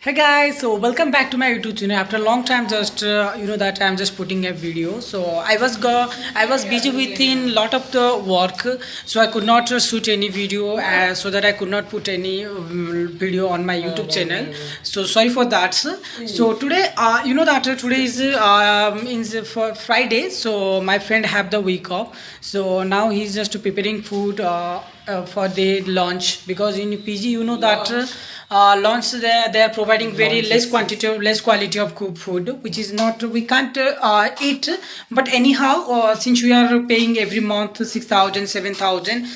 Hey guys, so welcome back to my YouTube channel. After a long time, just that I'm just putting a video. So I was busy within lot of the work, so I could not shoot any video, so that I could not put any video on my YouTube channel. So sorry for that. So today, today is for Friday. So my friend have the week off. So now he's just preparing food for the lunch because in PG lunch they are providing very less quantity less quality of cooked food, which is not we can't eat. But anyhow, since we are paying every month 6,000 7,000,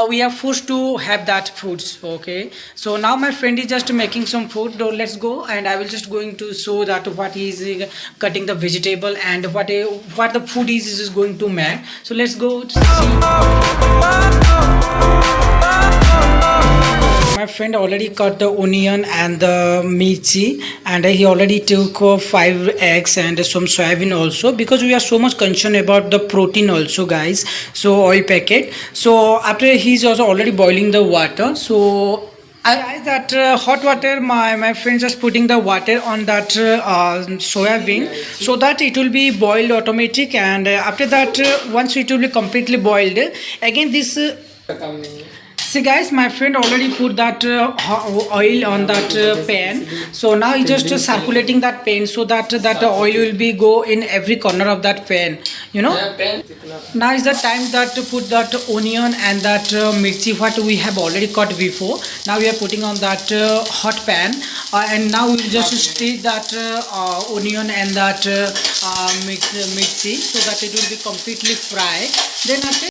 we are forced to have that foods. Okay, so now my friend is just making some food. So let's go, and I will just going to show that what he is cutting the vegetable and what the food is going to make. So let's go to my friend already cut the onion and the mirchi, and he already took 5 eggs and some soybean also, because we are so much concerned about the protein also, guys. So oil packet. So after he's also already boiling the water. So I realized that hot water, my friend just putting the water on that soya bean, so that it will be boiled automatic. And after that, once it will be completely boiled, again this see guys, my friend already put that oil on that pan. So now he just circulating that pan, so that that oil will be go in every corner of that pan, now is the time that to put that onion and that mirchi what we have already cut before. Now we are putting on that hot pan, and now we will just stir that onion and that mirchi, so that it will be completely fried. Then after,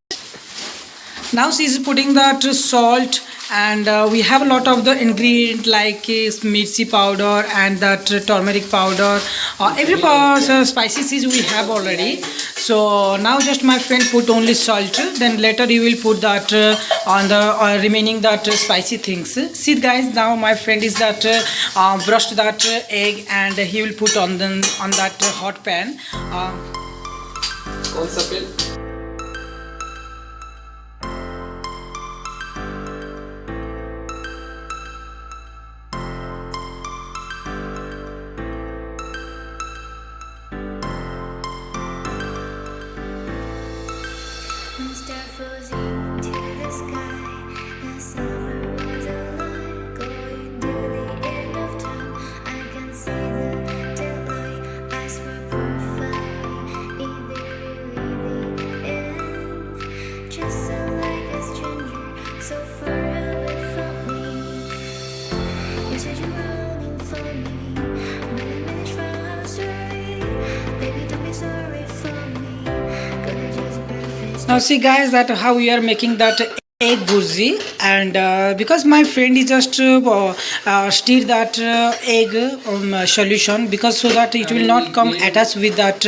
now she is putting that salt, and we have a lot of the ingredient like mirchi powder and that turmeric powder, every spices we have already. So now just my friend put only salt, then later he will put that on the remaining that spicy things. See guys, now my friend is that brushed that egg, and he will put on that hot pan. कौन सा pen Start floating to the sky. The summer was alive, going to the end of time. I can see the daylight. I swear perfect. In the really the end. Just so like a stranger, so far away from me. You said you're running for me, but I managed from sorry. Baby, don't be sorry for me. Gonna just breakfast. Now see guys, that how we are making that egg burji, and because my friend is just stir that egg solution, because so that it will not come attached with that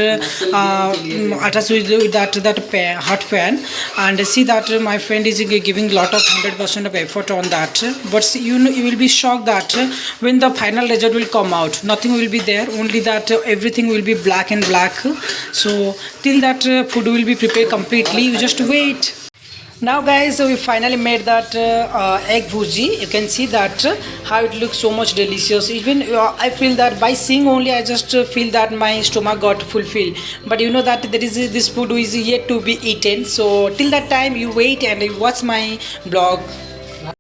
hot pan. And see that my friend is giving lot of 100% of effort on that. But see, you will be shocked that when the final result will come out, nothing will be there, only that everything will be black and black. So till that food will be prepared completely, you just wait. Now guys, we finally made that egg bhuji. You can see that how it looks so much delicious. Even I feel that by seeing only, I just feel that my stomach got fulfilled. But you know that there is this food is yet to be eaten. So till that time, you wait and you watch my blog.